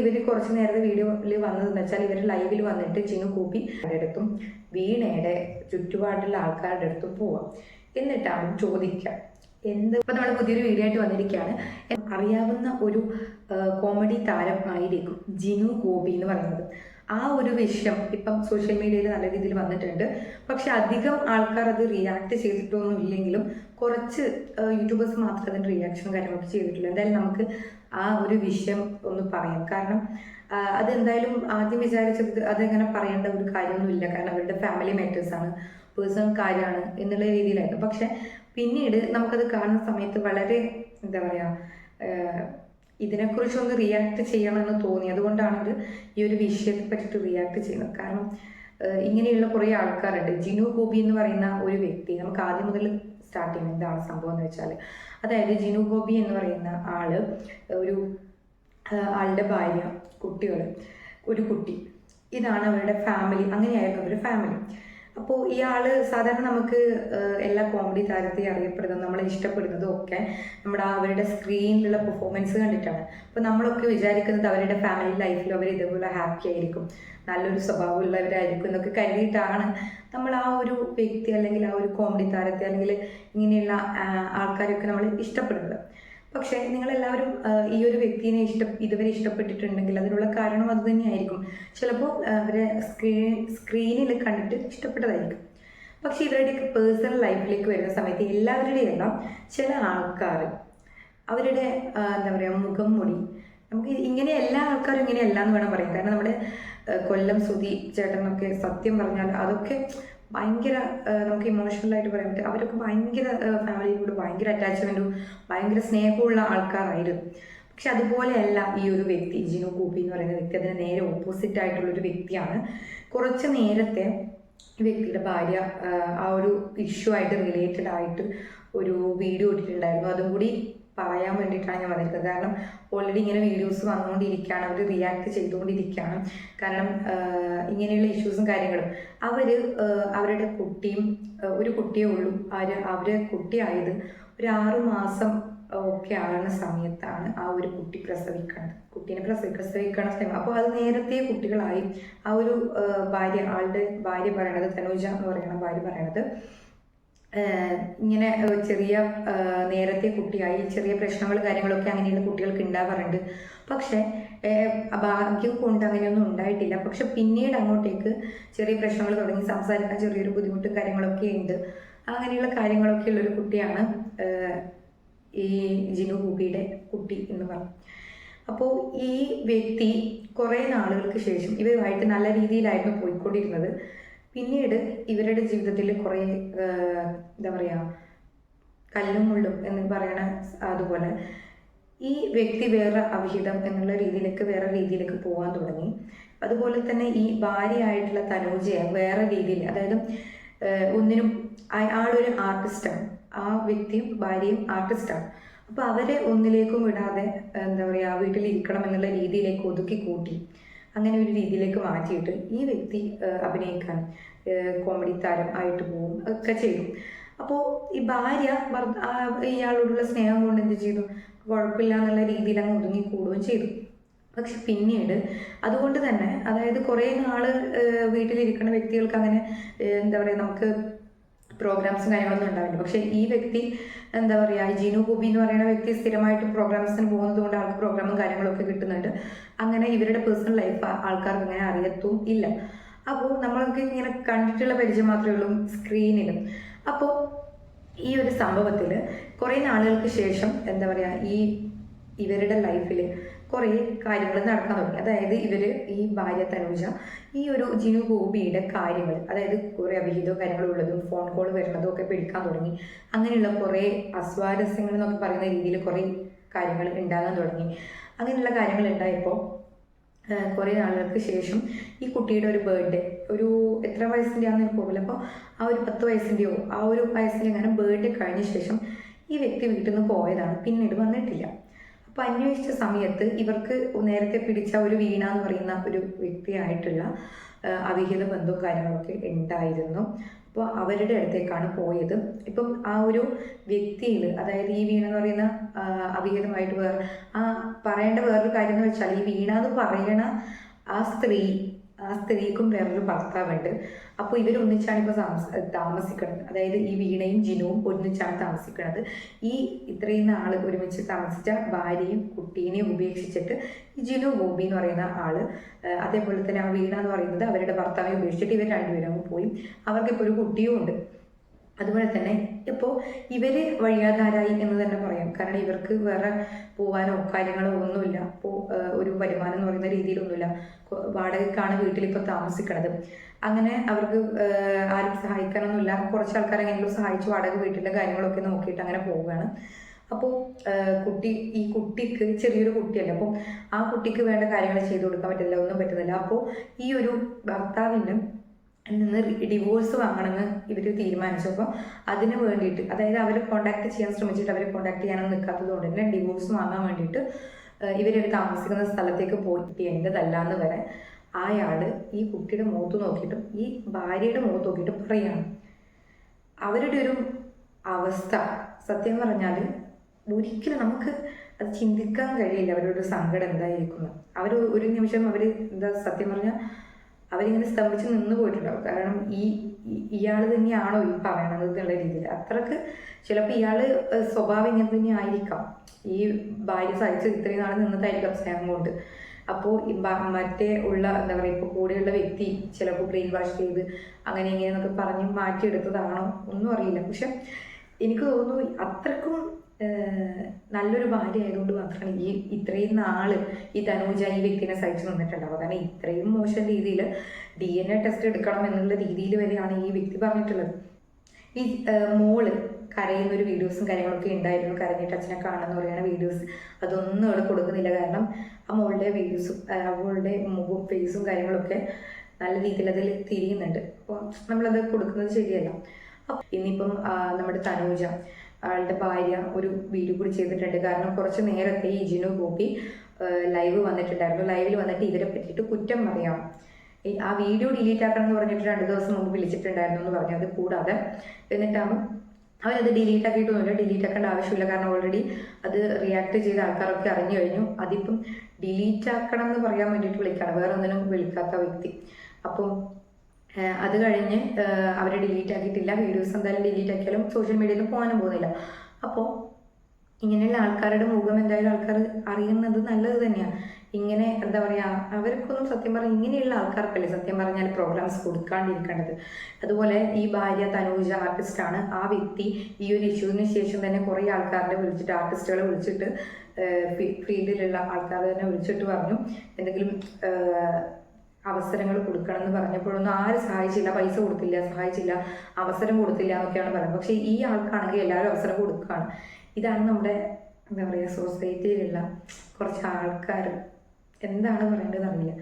ഇവർ കുറച്ച് നേരത്തെ വീഡിയോയിൽ വന്നതെന്ന് വെച്ചാൽ ഇവർ ലൈവിൽ വന്നിട്ട് ജിനു കൂപ്പി അടുത്തും വീണയുടെ ചുറ്റുപാടുള്ള ആൾക്കാരുടെ അടുത്തും പോവാം. എന്നിട്ടാണ് ചോദിക്കുക ഇപ്പം നമ്മൾ പുതിയൊരു വീഡിയോ ആയിട്ട് വന്നിരിക്കുകയാണ്. അറിയാവുന്ന ഒരു കോമഡി താരം ആയിരിക്കും ജിനു ഗോപി എന്ന് പറയുന്നത്. ആ ഒരു വിഷയം ഇപ്പം സോഷ്യൽ മീഡിയയിൽ നല്ല രീതിയിൽ വന്നിട്ടുണ്ട്. പക്ഷെ അധികം ആൾക്കാർ അത് റിയാക്ട് ചെയ്തിട്ടൊന്നും ഇല്ലെങ്കിലും കുറച്ച് യൂട്യൂബേഴ്സ് മാത്രമേ അതിന് റിയാക്ഷനും കാര്യങ്ങളൊക്കെ ചെയ്തിട്ടുള്ളൂ. എന്തായാലും നമുക്ക് ആ ഒരു വിഷയം ഒന്ന് പറയാം. കാരണം അതെന്തായാലും ആദ്യം വിചാരിച്ചത് അതെങ്ങനെ പറയേണ്ട ഒരു കാര്യമൊന്നുമില്ല. കാരണം അവരുടെ ഫാമിലി മാറ്റേഴ്സാണ്, പേഴ്സണൽ കാര്യമാണ് എന്നുള്ള രീതിയിലായിരുന്നു. പക്ഷെ പിന്നീട് നമുക്കത് കാണുന്ന സമയത്ത് വളരെ എന്താ പറയുക, ഇതിനെക്കുറിച്ചൊന്ന് റിയാക്ട് ചെയ്യണമെന്ന് തോന്നി. അതുകൊണ്ടാണ് ഈ ഒരു വിഷയത്തെ പറ്റിയിട്ട് റിയാക്ട് ചെയ്യുന്നത്. കാരണം ഇങ്ങനെയുള്ള കുറേ ആൾക്കാരുണ്ട്. ജിനു ഗോപി എന്ന് പറയുന്ന ഒരു വ്യക്തി, നമുക്ക് ആദ്യം മുതൽ സ്റ്റാർട്ട് ചെയ്യുന്നത് എന്താണ് സംഭവം എന്ന് വെച്ചാൽ, അതായത് ജിനു ഗോപി എന്ന് പറയുന്ന ആള് ഒരു ആളുടെ ഭാര്യ, കുട്ടികൾ, ഒരു കുട്ടി, ഇതാണ് അവരുടെ ഫാമിലി. അങ്ങനെയായിരുന്നു അവരുടെ ഫാമിലി. അപ്പോൾ ഇയാള് സാധാരണ നമുക്ക് എല്ലാ കോമഡി താരത്തെയും അറിയപ്പെടുന്നതും നമ്മളെ ഇഷ്ടപ്പെടുന്നതും ഒക്കെ നമ്മുടെ അവരുടെ സ്ക്രീനിലുള്ള പെർഫോമൻസ് കണ്ടിട്ടാണ്. അപ്പോൾ നമ്മളൊക്കെ വിചാരിക്കുന്നത് അവരുടെ ഫാമിലി ലൈഫിൽ അവർ ഇതേപോലെ ഹാപ്പി ആയിരിക്കും, നല്ലൊരു സ്വഭാവമുള്ളവരായിരിക്കും എന്നൊക്കെ കരുതിയിട്ടാണ് നമ്മൾ ആ ഒരു വ്യക്തി അല്ലെങ്കിൽ ആ ഒരു കോമഡി താരത്തെ അല്ലെങ്കിൽ ഇങ്ങനെയുള്ള ആൾക്കാരൊക്കെ നമ്മൾ ഇഷ്ടപ്പെടുന്നത്. പക്ഷേ നിങ്ങളെല്ലാവരും ഈ ഒരു വ്യക്തിനെ ഇതുവരെ ഇഷ്ടപ്പെട്ടിട്ടുണ്ടെങ്കിൽ അതിനുള്ള കാരണം അത് തന്നെയായിരിക്കും. ചിലപ്പോൾ അവരെ സ്ക്രീനിൽ കണ്ടിട്ട് ഇഷ്ടപ്പെട്ടതായിരിക്കും. പക്ഷെ ഇവരുടെയൊക്കെ പേഴ്സണൽ ലൈഫിലേക്ക് വരുന്ന സമയത്ത് എല്ലാവരുടെയും എല്ലാം ചില ആൾക്കാർ അവരുടെ എന്താ പറയുക, മുഖം മൂടി, നമുക്ക് ഇങ്ങനെ എല്ലാ ആൾക്കാരും ഇങ്ങനെയല്ല എന്ന് വേണം പറയാം. കാരണം നമ്മുടെ കൊല്ലം സുധി ചേട്ടനൊക്കെ സത്യം പറഞ്ഞാൽ അതൊക്കെ ഭയങ്കര നമുക്ക് ഇമോഷണലായിട്ട് പറയാൻ പറ്റും. അവരൊക്കെ ഭയങ്കര ഫാമിലിയോട് ഭയങ്കര അറ്റാച്ച്മെൻറ്റും ഭയങ്കര സ്നേഹമുള്ള ആൾക്കാരായിരുന്നു. പക്ഷെ അതുപോലെയല്ല ഈ ഒരു വ്യക്തി ജിനു ഗോപി എന്ന് പറയുന്ന വ്യക്തി. അതിന് നേരെ ഓപ്പോസിറ്റ് ആയിട്ടുള്ളൊരു വ്യക്തിയാണ്. കുറച്ച് നേരത്തെ ഈ വ്യക്തിയുടെ ഭാര്യ ആ ഒരു ഇഷ്യൂ ആയിട്ട് റിലേറ്റഡ് ആയിട്ട് ഒരു വീഡിയോ ഇട്ടിട്ടുണ്ടായിരുന്നു. അതും കൂടി പറയാൻ വേണ്ടിയിട്ടാണ് ഞാൻ വന്നിരിക്കുന്നത്. കാരണം ഓൾറെഡി ഇങ്ങനെ വീഡിയോസ് വന്നുകൊണ്ടിരിക്കുകയാണ്, അവർ റിയാക്ട് ചെയ്തുകൊണ്ടിരിക്കുകയാണ്. കാരണം ഇങ്ങനെയുള്ള ഇഷ്യൂസും കാര്യങ്ങളും അവരുടെ കുട്ടിയും, ഒരു കുട്ടിയേ ഉള്ളൂ. അവരെ കുട്ടിയായത് ഒരു 6 മാസം ഒക്കെ ആകുന്ന സമയത്താണ് ആ ഒരു കുട്ടി കുട്ടീനെ പ്രസവിക്കണ സമയം. അപ്പോൾ അത് നേരത്തെ കുട്ടികളായി. ആ ഒരു ആളുടെ ഭാര്യ പറയണത്, തനുജ എന്ന് പറയുന്ന ഭാര്യ പറയണത്, ഇങ്ങനെ ചെറിയ നേരത്തെ കുട്ടിയായി, ചെറിയ പ്രശ്നങ്ങൾ കാര്യങ്ങളൊക്കെ അങ്ങനെയുള്ള കുട്ടികൾക്ക് ഉണ്ടാവാറുണ്ട്. പക്ഷെ ഭാഗ്യം കൊണ്ട് അങ്ങനെയൊന്നും ഉണ്ടായിട്ടില്ല. പക്ഷെ പിന്നീട് അങ്ങോട്ടേക്ക് ചെറിയ പ്രശ്നങ്ങൾ തുടങ്ങി, സംസാരിക്കാൻ ചെറിയൊരു ബുദ്ധിമുട്ടും കാര്യങ്ങളൊക്കെ ഉണ്ട്. അങ്ങനെയുള്ള കാര്യങ്ങളൊക്കെ ഉള്ളൊരു കുട്ടിയാണ് ഈ ജിനു ഗോപിയുടെ കുട്ടി എന്ന് പറഞ്ഞു. അപ്പോൾ ഈ വ്യക്തി കുറേ നാളുകൾക്ക് ശേഷം ഇവരുമായിട്ട് നല്ല രീതിയിലായിരുന്നു പോയിക്കൊണ്ടിരുന്നത്. പിന്നീട് ഇവരുടെ ജീവിതത്തിൽ കുറേ എന്താ പറയുക, കല്ലും മുള്ളും എന്ന് പറയണ അതുപോലെ ഈ വ്യക്തി വേറെ അവിഹിതം എന്നുള്ള വേറെ രീതിയിലേക്ക് പോകാൻ തുടങ്ങി. അതുപോലെ തന്നെ ഈ ഭാര്യയായിട്ടുള്ള തനൂജയെ വേറെ രീതിയിൽ, അതായത് ഒന്നിനും ആളൊരു ആർട്ടിസ്റ്റാണ്, ആ വ്യക്തിയും ഭാര്യയും ആർട്ടിസ്റ്റാണ്. അപ്പോൾ അവരെ ഒന്നിലേക്കും വിടാതെ എന്താ പറയുക, വീട്ടിലിരിക്കണം എന്നുള്ള രീതിയിലേക്ക് ഒതുക്കി കൂട്ടി അങ്ങനെ ഒരു രീതിയിലേക്ക് മാറ്റിയിട്ട് ഈ വ്യക്തി അഭിനയിക്കാൻ കോമഡി താരം ആയിട്ട് പോവും ഒക്കെ ചെയ്തു. അപ്പോൾ ഈ ഭാര്യ ഇയാളോടുള്ള സ്നേഹം കൊണ്ട് എന്ത് ചെയ്തു, കുഴപ്പമില്ല എന്നുള്ള രീതിയിൽ അങ്ങ് ഒതുങ്ങി കൂടുകയും ചെയ്തു. പക്ഷെ പിന്നീട് അതുകൊണ്ട് തന്നെ, അതായത് കുറേ നാള് വീട്ടിലിരിക്കുന്ന വ്യക്തികൾക്ക് അങ്ങനെ എന്താ പറയുക, നമുക്ക് പ്രോഗ്രാംസും കാര്യങ്ങളൊന്നും ഉണ്ടാവില്ല. പക്ഷെ ഈ വ്യക്തി എന്താ പറയുക, ജിനു ഗോപി എന്ന് പറയുന്ന വ്യക്തി സ്ഥിരമായിട്ട് പ്രോഗ്രാംസിന് പോകുന്നത് കൊണ്ട് ആൾക്ക് പ്രോഗ്രാമും കാര്യങ്ങളൊക്കെ കിട്ടുന്നുണ്ട്. അങ്ങനെ ഇവരുടെ പേഴ്സണൽ ലൈഫ് ആൾക്കാർക്ക് അങ്ങനെ അറിയത്തും ഇല്ല. അപ്പോൾ നമ്മളൊക്കെ ഇങ്ങനെ കണ്ടിട്ടുള്ള പരിചയം മാത്രമേ ഉള്ളൂ സ്ക്രീനിലും. അപ്പോൾ ഈ ഒരു സംഭവത്തിൽ കുറേ നാളുകൾക്ക് ശേഷം എന്താ പറയുക, ഇവരുടെ ലൈഫിൽ കുറേ കാര്യങ്ങൾ നടക്കാൻ തുടങ്ങി. അതായത് ഈ ഭാര്യ തനുജ ഈ ഒരു ജിനു ഗോപിയുടെ കാര്യങ്ങൾ, അതായത് കുറേ അവിഹിതവും കാര്യങ്ങളുള്ളതും ഫോൺ കോൾ വരുന്നതും ഒക്കെ പിടിക്കാൻ തുടങ്ങി. അങ്ങനെയുള്ള കുറേ അസ്വാരസ്യങ്ങൾ എന്നൊക്കെ പറയുന്ന രീതിയിൽ കുറേ കാര്യങ്ങൾ ഉണ്ടാകാൻ തുടങ്ങി. അങ്ങനെയുള്ള കാര്യങ്ങൾ ഉണ്ടായപ്പോൾ കുറേ നാളുകൾക്ക് ശേഷം ഈ കുട്ടിയുടെ ഒരു ബർത്ത്ഡേ, ഒരു എത്ര വയസ്സിൻ്റെ ആണെന്ന് എനിക്ക് ഓർമ്മയില്ല, അപ്പോൾ ആ ഒരു 10 വയസ്സിൻ്റെയോ ആ ഒരു വയസ്സിൻ്റെ അങ്ങനെ ബർത്ത്ഡേ കഴിഞ്ഞ ശേഷം ഈ വ്യക്തി വീട്ടിൽ നിന്ന് പോയതാണ്, പിന്നീട് വന്നിട്ടില്ല. അപ്പോൾ അന്വേഷിച്ച സമയത്ത് ഇവർക്ക് നേരത്തെ പിടിച്ച ഒരു വീണ എന്ന് പറയുന്ന ഒരു വ്യക്തിയായിട്ടുള്ള അവിഹിത ബന്ധവും കാര്യങ്ങളൊക്കെ ഉണ്ടായിരുന്നു. അപ്പോൾ അവരുടെ അടുത്തേക്കാണ് പോയത്. ഇപ്പം ആ ഒരു വ്യക്തിയിൽ, അതായത് ഈ വീണ എന്ന് പറയുന്ന അവിഹിതമായിട്ട് പറയേണ്ട വേറൊരു കാര്യം എന്ന് വെച്ചാൽ, ഈ വീണ എന്ന് പറയണ ആ സ്ത്രീക്കും വേറൊരു ഭർത്താവുണ്ട്. അപ്പോൾ ഇവരൊന്നിച്ചാണ് ഇപ്പോൾ താമസിക്കുന്നത്. അതായത് ഈ വീണയും ജിനുവും ഒന്നിച്ചാണ് താമസിക്കുന്നത്. ഈ ഇത്രയും നാൾ ഒരുമിച്ച് താമസിച്ച ഭാര്യയും കുട്ടീനെയും ഉപേക്ഷിച്ചിട്ട് ഈ ജിനു ഗോപി എന്ന് പറയുന്ന ആള്, അതേപോലെ തന്നെ ആ വീണ എന്ന് പറയുന്നത് അവരുടെ ഭർത്താവിനെ ഉപേക്ഷിച്ചിട്ട് ഇവർ രണ്ടുപേരും പോയി. അവർക്കിപ്പോൾ ഒരു കുട്ടിയും ഉണ്ട്. അതുപോലെ തന്നെ ഇപ്പോൾ ഇവര് വഴിയാധാരായി എന്ന് തന്നെ പറയാം. കാരണം ഇവർക്ക് വേറെ പോകാനോ കാര്യങ്ങളോ ഒന്നുമില്ല. ഇപ്പോൾ ഒരു വരുമാനം എന്ന് പറയുന്ന രീതിയിലൊന്നുമില്ല. വാടകയ്ക്കാണ് വീട്ടിലിപ്പോൾ താമസിക്കണത്. അങ്ങനെ അവർക്ക് ആരും സഹായിക്കാനൊന്നുമില്ല. കുറച്ച് ആൾക്കാർ എങ്ങനെയും സഹായിച്ച് വാടക വീട്ടിലെ കാര്യങ്ങളൊക്കെ നോക്കിയിട്ട് അങ്ങനെ പോവുകയാണ്. അപ്പോൾ ഈ കുട്ടിക്ക് ചെറിയൊരു കുട്ടിയല്ല. അപ്പോൾ ആ കുട്ടിക്ക് വേണ്ട കാര്യങ്ങൾ ചെയ്തു കൊടുക്കാൻ പറ്റില്ല, ഒന്നും പറ്റുന്നില്ല. അപ്പോൾ ഈ ഒരു ഭർത്താവിന് നിന്ന് ഡിവോഴ്സ് വാങ്ങണമെന്ന് ഇവർ തീരുമാനിച്ചപ്പോൾ അതിന് വേണ്ടിയിട്ട്, അതായത് അവരെ കോണ്ടാക്ട് ചെയ്യാൻ ശ്രമിച്ചിട്ട് അവരെ കോണ്ടാക്ട് ചെയ്യാനൊന്നും നിൽക്കാത്തത് കൊണ്ട് തന്നെ ഡിവോഴ്സ് വാങ്ങാൻ വേണ്ടിയിട്ട് ഇവർ താമസിക്കുന്ന സ്ഥലത്തേക്ക് പോയിട്ട് എൻ്റെതല്ലാന്ന് വരെ അയാള് ഈ കുട്ടിയുടെ മുഖത്ത് നോക്കിയിട്ടും ഈ ഭാര്യയുടെ മുഖത്ത് നോക്കിയിട്ടും പറയാണ്. അവരുടെ ഒരു അവസ്ഥ സത്യം പറഞ്ഞാൽ ഒരിക്കലും നമുക്ക് അത് ചിന്തിക്കാൻ കഴിയില്ല. അവരുടെ ഒരു സങ്കടം എന്തായിരിക്കുന്നു. അവർ ഒരു നിമിഷം എന്താ സത്യം പറഞ്ഞാൽ അവരിങ്ങനെ സ്തംഭിച്ച് നിന്ന് പോയിട്ടുണ്ടാവും. കാരണം ഇയാൾ തന്നെയാണോ ഈ പറയണത് എന്നുള്ള രീതിയിൽ അത്രക്ക് ചിലപ്പോൾ ഇയാൾ സ്വഭാവം ഇങ്ങനെ തന്നെ ആയിരിക്കാം. ഈ ഭാര്യ സഹിച്ച് ഇത്രയും നാൾ നിന്നതായിരിക്കാം സ്നേഹം കൊണ്ട്. അപ്പോൾ മറ്റേ എന്താ പറയുക, ഇപ്പോൾ കൂടെയുള്ള വ്യക്തി ചിലപ്പോൾ ബ്രെയിൻ വാഷ് ചെയ്ത് അങ്ങനെ ഇങ്ങനെയെന്നൊക്കെ പറഞ്ഞ് മാറ്റിയെടുത്തതാണോ ഒന്നും അറിയില്ല. പക്ഷെ എനിക്ക് തോന്നുന്നു അത്രക്കും നല്ലൊരു ഭാര്യ ആയതുകൊണ്ട് മാത്രമാണ് ഇത്രയും നാള് ഈ തനൂജ ഈ വ്യക്തിനെ സഹിച്ചു നിന്നിട്ടുണ്ടാവുക. കാരണം ഇത്രയും മോശം രീതിയിൽ DNA ടെസ്റ്റ് എടുക്കണം എന്നുള്ള രീതിയിൽ വരെയാണ് ഈ വ്യക്തി പറഞ്ഞിട്ടുള്ളത്. ഈ മോള് കരയുന്നൊരു വീഡിയോസും കാര്യങ്ങളൊക്കെ ഉണ്ടായിരുന്നു. കരഞ്ഞിട്ട് അച്ഛനെ കാണുമെന്ന് പറയുന്ന വീഡിയോസ് അതൊന്നും അവിടെ കൊടുക്കുന്നില്ല. കാരണം ആ മോളുടെ വീഡിയോസും അവളുടെ മുഖവും ഫേസും കാര്യങ്ങളൊക്കെ നല്ല രീതിയിൽ അതിൽ തിരിയുന്നുണ്ട്. അപ്പോൾ നമ്മളത് കൊടുക്കുന്നത് ശരിയല്ല. ഇന്നിപ്പം നമ്മുടെ തനൂജ ആളുടെ ഭാര്യ ഒരു വീഡിയോ കൂടി ചെയ്തിട്ടുണ്ട്. കാരണം കുറച്ച് നേരത്തെ ഈ ജിനു ഗോപി ലൈവ് വന്നിട്ടുണ്ടായിരുന്നു. ലൈവിൽ വന്നിട്ട് ഇവരെ പറ്റിയിട്ട് കുറ്റം പറയാം. ആ വീഡിയോ ഡിലീറ്റ് ആക്കണം എന്ന് പറഞ്ഞിട്ട് 2 ദിവസം മുമ്പ് വിളിച്ചിട്ടുണ്ടായിരുന്നു എന്ന് പറഞ്ഞു. അത് കൂടാതെ എന്നിട്ടാണ് അവരത് ഡിലീറ്റ് ആക്കിയിട്ടൊന്നുമില്ല. ഡിലീറ്റ് ആക്കേണ്ട ആവശ്യമില്ല. കാരണം ഓൾറെഡി അത് റിയാക്ട് ചെയ്ത ആൾക്കാരൊക്കെ അറിഞ്ഞു കഴിഞ്ഞു. അതിപ്പം ഡിലീറ്റ് ആക്കണം എന്ന് പറയാൻ വേണ്ടിയിട്ട് വിളിക്കുകയാണ്, വേറെ ഒന്നിനും വിളിക്കാത്ത വ്യക്തി. അപ്പം അത് കഴിഞ്ഞ് അവരെ ഡിലീറ്റ് ആക്കിയിട്ടില്ല. വീഡിയോസ് എന്തായാലും ഡിലീറ്റ് ആക്കിയാലും സോഷ്യൽ മീഡിയയിൽ പോകാനും പോകുന്നില്ല. അപ്പോൾ ഇങ്ങനെയുള്ള ആൾക്കാരുടെ മുഖം എന്തായാലും ആൾക്കാർ അറിയുന്നത് നല്ലത് തന്നെയാണ്. ഇങ്ങനെ എന്താ പറയുക, അവർക്കൊന്നും സത്യം പറഞ്ഞാൽ ഇങ്ങനെയുള്ള ആൾക്കാർക്കല്ലേ സത്യം പറഞ്ഞാൽ പ്രോഗ്രാംസ് കൊടുക്കാണ്ടിരിക്കേണ്ടത്. അതുപോലെ ഈ ഭാര്യ തനൂജ ആർട്ടിസ്റ്റാണ്. ആ വ്യക്തി ഈ ഒരു ഇഷ്യൂവിന് ശേഷം തന്നെ കുറേ ആൾക്കാരെ വിളിച്ചിട്ട്, ആർട്ടിസ്റ്റുകളെ വിളിച്ചിട്ട്, ഫീൽഡിലുള്ള ആൾക്കാരെ തന്നെ വിളിച്ചിട്ട് പറഞ്ഞു എന്തെങ്കിലും അവസരങ്ങൾ കൊടുക്കണം എന്ന് പറഞ്ഞപ്പോഴൊന്നും ആരും സഹായിച്ചില്ല, പൈസ കൊടുത്തില്ല, സഹായിച്ചില്ല, അവസരം കൊടുത്തില്ല എന്നൊക്കെയാണ് പറയുന്നത്. പക്ഷേ ഈ ആൾക്കാണെങ്കിൽ എല്ലാവരും അവസരം കൊടുക്കുകയാണ്. ഇതാണ് നമ്മുടെ എന്താ പറയുക സൊസൈറ്റിയിലുള്ള കുറച്ച് ആൾക്കാർ. എന്താണ് പറയേണ്ടതെന്ന് അറിയില്ല.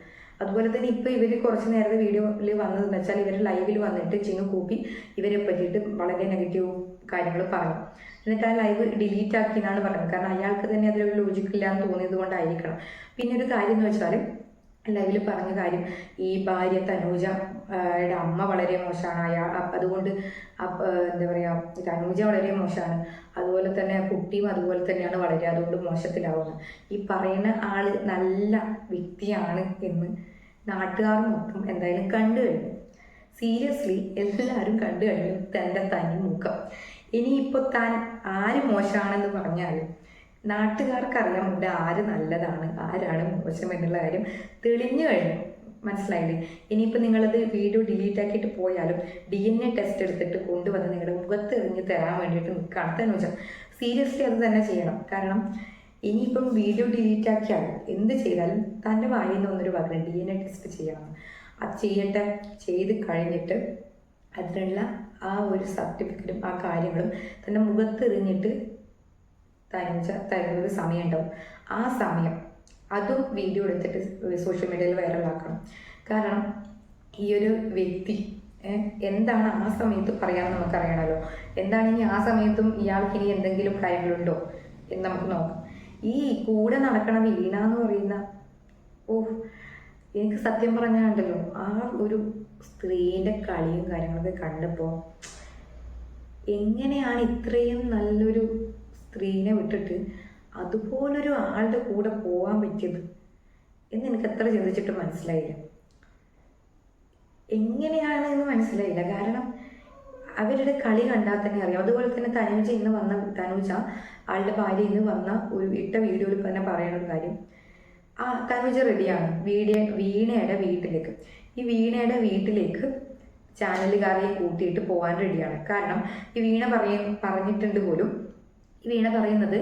അതുപോലെ തന്നെ ഇപ്പോൾ ഇവർ കുറച്ച് നേരത്തെ വീഡിയോയിൽ വന്നതെന്ന് വെച്ചാൽ ഇവർ ലൈവിൽ വന്നിട്ട് ജിനു ഗോപി ഇവരെ പറ്റിയിട്ട് വളരെ നെഗറ്റീവ് കാര്യങ്ങൾ പറഞ്ഞു. എന്നിട്ട് ആ ലൈവ് ഡിലീറ്റ് ആക്കി എന്നാണ് പറയുന്നത്. കാരണം അയാൾക്ക് തന്നെ അതിലൊരു ലോജിക്കില്ല എന്ന് തോന്നിയത് കൊണ്ടായിരിക്കണം. പിന്നെ ഒരു കാര്യം എന്ന് വെച്ചാൽ ലൈവിൽ പറഞ്ഞ കാര്യം, ഈ ഭാര്യ തനൂജയുടെ അമ്മ വളരെ മോശമാണ്, അതുകൊണ്ട് എന്താ പറയുക തനൂജ വളരെ മോശമാണ്, അതുപോലെ തന്നെ കുട്ടിയും അതുപോലെ തന്നെയാണ് വളരെ, അതുകൊണ്ട് മോശത്തിലാവുന്നത്. ഈ പറയുന്ന ആള് നല്ല വ്യക്തിയാണ് എന്ന് നാട്ടുകാർ മൊത്തം എന്തായാലും കണ്ടു കഴിഞ്ഞു. സീരിയസ്ലി എല്ലാവരും കണ്ടു കഴിഞ്ഞു തൻ്റെ തനി മുഖം. ഇനിയിപ്പോൾ താൻ ആര് മോശമാണെന്ന് പറഞ്ഞാലും നാട്ടുകാർക്കറിയാം ഇവിടെ ആര് നല്ലതാണ് ആരാണ് മോശം എന്നുള്ള കാര്യം തെളിഞ്ഞു കഴിഞ്ഞു. മനസ്സിലായില്ലേ? ഇനിയിപ്പോൾ നിങ്ങളത് വീഡിയോ ഡിലീറ്റ് ആക്കിയിട്ട് പോയാലും DNA ടെസ്റ്റ് എടുത്തിട്ട് കൊണ്ടുവന്ന് നിങ്ങളുടെ മുഖത്ത് എറിഞ്ഞ് തരാൻ വേണ്ടിയിട്ട് നിൽക്കുകയാണ് തനൂജ. സീരിയസ്ലി അത് തന്നെ ചെയ്യണം. കാരണം ഇനിയിപ്പം വീഡിയോ ഡിലീറ്റ് ആക്കിയാലും എന്ത് ചെയ്താലും തൻ്റെ വായിൽ നിന്ന് ഒന്നൊരു പകരം DNA ടെസ്റ്റ് ചെയ്യണം. അത് ചെയ്യട്ടെ. ചെയ്ത് കഴിഞ്ഞിട്ട് അതിനുള്ള ആ ഒരു സർട്ടിഫിക്കറ്റും ആ കാര്യങ്ങളും തൻ്റെ മുഖത്ത് എറിഞ്ഞിട്ട് തനൂജ തരുന്നൊരു സമയം ഉണ്ടാവും. ആ സമയം അതും വീഡിയോ എടുത്തിട്ട് സോഷ്യൽ മീഡിയയിൽ വൈറലാക്കണം. കാരണം ഈ ഒരു വ്യക്തി എന്താണ് ആ സമയത്ത് പറയാമെന്ന് നമുക്കറിയണമല്ലോ. എന്താണ് ഇനി ആ സമയത്തും ഇയാൾക്ക് ഇനി എന്തെങ്കിലും കാര്യങ്ങളുണ്ടോ എന്ന് നമുക്ക് നോക്കാം. ഈ കൂടെ നടക്കണ വീണ എന്ന് പറയുന്ന എനിക്ക് സത്യം പറഞ്ഞാണ്ടല്ലോ ആ ഒരു സ്ത്രീൻ്റെ കളിയും കാര്യങ്ങളൊക്കെ കണ്ടപ്പോൾ എങ്ങനെയാണ് ഇത്രയും നല്ലൊരു സ്ത്രീനെ വിട്ടിട്ട് അതുപോലൊരു ആളുടെ കൂടെ പോകാൻ പറ്റിയത് എന്ന് എനിക്ക് എത്ര ചിന്തിച്ചിട്ട് മനസ്സിലായില്ല. എങ്ങനെയാണ് എന്ന് മനസ്സിലായില്ല. കാരണം അവരുടെ കളി കണ്ടാൽ തന്നെ അറിയാം. അതുപോലെ തന്നെ തനൂജ ആളുടെ ഭാര്യ ഇന്ന് വന്ന ഒരു ഇട്ട വീഡിയോയിൽ തന്നെ പറയുന്ന ഒരു കാര്യം, തനൂജ റെഡിയാണ് വീണയുടെ വീട്ടിലേക്ക്. ഈ വീണയുടെ വീട്ടിലേക്ക് ചാനലുകാരെ കൂട്ടിയിട്ട് പോകാൻ റെഡിയാണ്. കാരണം ഈ വീണ പറഞ്ഞിട്ടുണ്ട് പോലും, ഈ വീണ പറയുന്നത്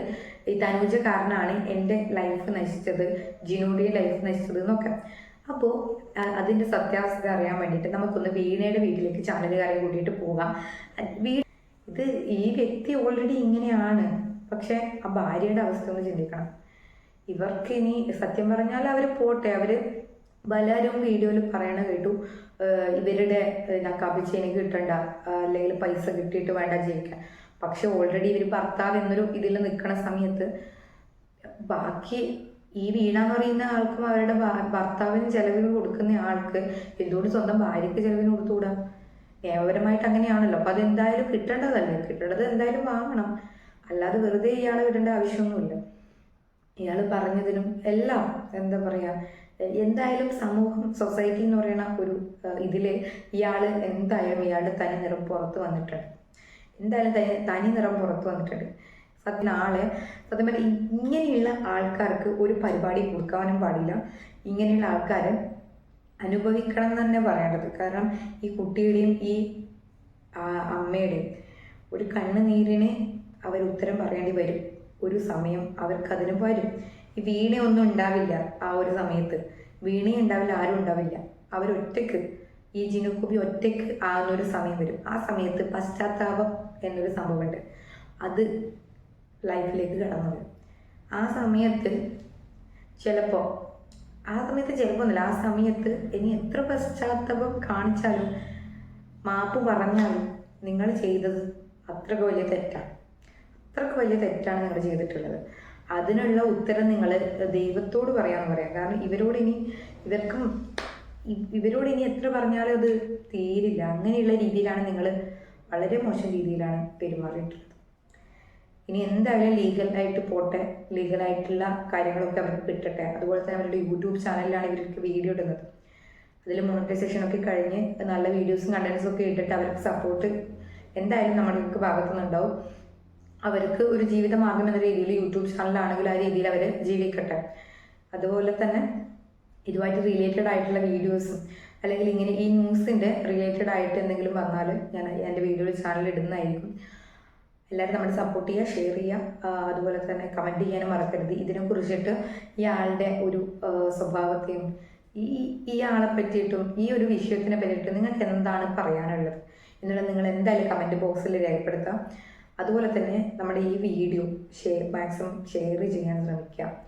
ഈ തനൂജ കാരണമാണ് എൻ്റെ ലൈഫ് നശിച്ചത്, ജിനുവിൻ്റെ ലൈഫ് നശിച്ചത് എന്നൊക്കെ. അപ്പോൾ അതിൻ്റെ സത്യാവസ്ഥ അറിയാൻ വേണ്ടിയിട്ട് നമുക്കൊന്ന് വീണയുടെ വീട്ടിലേക്ക് ചാനലുകാരെ കൂട്ടിയിട്ട് പോകാം. ഇത് ഈ വ്യക്തി ഓൾറെഡി ഇങ്ങനെയാണ്. പക്ഷെ ആ ഭാര്യയുടെ അവസ്ഥ ഒന്ന് ചിന്തിക്കണം. ഇവർക്ക് ഇനി സത്യം പറഞ്ഞാൽ അവർ പോട്ടെ, അവർ പലരും വീഡിയോയിൽ പറയണ കേട്ടു ഇവരുടെ നക്കാപ്പിച്ചേനെ കിട്ടണ്ട, അല്ലെങ്കിൽ പൈസ കിട്ടിയിട്ട് വേണ്ട ജീവിക്കാൻ. പക്ഷെ ഓൾറെഡി ഇവർ ഭർത്താവ് എന്നൊരു ഇതിൽ നിൽക്കുന്ന സമയത്ത് ബാക്കി ഈ വീണ എന്ന് പറയുന്ന ആൾക്കും അവരുടെ ഭർത്താവിന് ചെലവിന് കൊടുക്കുന്ന ആൾക്ക് എന്തുകൊണ്ട് സ്വന്തം ഭാര്യയ്ക്ക് ചെലവിന് കൊടുത്തുകൂടാ? നിയമപരമായിട്ട് അങ്ങനെയാണല്ലോ. അപ്പം അതെന്തായാലും കിട്ടേണ്ടതല്ലേ, കിട്ടേണ്ടത് എന്തായാലും വാങ്ങണം. അല്ലാതെ വെറുതെ ഇയാളെ വിടേണ്ട ആവശ്യമൊന്നുമില്ല. ഇയാൾ പറഞ്ഞതിനും എല്ലാം എന്താ പറയുക, എന്തായാലും സമൂഹം, സൊസൈറ്റി എന്ന് പറയുന്ന ഒരു ഇതിൽ എന്തായാലും ഇയാളുടെ തനി നിറം പുറത്ത് വന്നിട്ടുണ്ട്. എന്തായാലും തനി നിറം പുറത്ത് വന്നിട്ടുണ്ട്. സത്യം പറഞ്ഞാൽ ഇങ്ങനെയുള്ള ആൾക്കാർക്ക് ഒരു പരിപാടി കൊടുക്കാനും പാടില്ല. ഇങ്ങനെയുള്ള ആൾക്കാരെ അനുഭവിക്കണം എന്ന് തന്നെ പറയേണ്ടത്. കാരണം ഈ കുട്ടിയുടെയും ഈ അമ്മയുടെയും ഒരു കണ്ണുനീരിന് അവർ ഉത്തരം പറയേണ്ടി വരും. ഒരു സമയം അവർക്കതിന് വരും. ഈ വീണയൊന്നും ഉണ്ടാവില്ല ആ ഒരു സമയത്ത്, വീണയും ഉണ്ടാവില്ല, ആരും ഉണ്ടാവില്ല. അവരൊറ്റയ്ക്ക്, ഈ ജിനുക്കുബി ഒറ്റയ്ക്ക് ആകുന്നൊരു സമയം വരും. ആ സമയത്ത് പശ്ചാത്താപം എന്നൊരു സംഭവമുണ്ട്, അത് ലൈഫിലേക്ക് കടന്നു വരും. ആ സമയത്ത് ചിലപ്പോൾ ഒന്നുമില്ല, ആ സമയത്ത് ഇനി എത്ര പശ്ചാത്താപം കാണിച്ചാലും മാപ്പ് പറഞ്ഞാലും നിങ്ങൾ ചെയ്തത് അത്രയ്ക്ക് വലിയ തെറ്റാണ് നിങ്ങൾ ചെയ്തിട്ടുള്ളത്. അതിനുള്ള ഉത്തരം നിങ്ങൾ ദൈവത്തോട് പറയാമെന്ന് പറയാം. കാരണം ഇവരോട് ഇനി എത്ര പറഞ്ഞാലും അത് തീരില്ല. അങ്ങനെയുള്ള രീതിയിലാണ് നിങ്ങൾ വളരെ മോശം രീതിയിലാണ് പെരുമാറിയിട്ടുള്ളത്. ഇനി എന്തായാലും ലീഗലായിട്ട് പോട്ടെ, ലീഗലായിട്ടുള്ള കാര്യങ്ങളൊക്കെ അവർക്ക് കിട്ടട്ടെ. അതുപോലെ തന്നെ അവരുടെ യൂട്യൂബ് ചാനലിലാണ് ഇവർക്ക് വീഡിയോ ഇടുന്നത്. അതിൽ മോണിറ്റൈസേഷനൊക്കെ കഴിഞ്ഞ് നല്ല വീഡിയോസും കണ്ടൻസും ഒക്കെ ഇട്ടിട്ട് അവർക്ക് സപ്പോർട്ട് എന്തായാലും നമ്മുടെ ഭാഗത്തുനിന്നുണ്ടാവും. അവർക്ക് ഒരു ജീവിതമാർഗം എന്ന രീതിയിൽ യൂട്യൂബ് ചാനലാണെങ്കിൽ ആ രീതിയിൽ അവർ ജീവിക്കട്ടെ. അതുപോലെ തന്നെ ഇതുമായിട്ട് റിലേറ്റഡ് ആയിട്ടുള്ള വീഡിയോസും അല്ലെങ്കിൽ ഇങ്ങനെ ഈ ന്യൂസിൻ്റെ റിലേറ്റഡ് ആയിട്ട് എന്തെങ്കിലും വന്നാൽ ഞാൻ എൻ്റെ വീഡിയോയിൽ ചാനൽ ഇടുന്നതായിരിക്കും. എല്ലാവരും നമ്മൾ സപ്പോർട്ട് ചെയ്യുക, ഷെയർ ചെയ്യുക, അതുപോലെ തന്നെ കമൻറ്റ് ചെയ്യാനും മറക്കരുത്. ഇതിനെക്കുറിച്ചിട്ട് ഇയാളുടെ ഒരു സ്വഭാവത്തെയും ഈ ആളെ പറ്റിയിട്ടും ഈ ഒരു വിഷയത്തിനെ പറ്റിയിട്ടും നിങ്ങൾക്ക് എന്താണ് പറയാനുള്ളത് എന്നുള്ളത് നിങ്ങൾ എന്തായാലും കമൻറ്റ് ബോക്സിൽ രേഖപ്പെടുത്താം. അതുപോലെ തന്നെ നമ്മുടെ ഈ വീഡിയോ മാക്സിമം ഷെയർ ചെയ്യാൻ ശ്രമിക്കുക.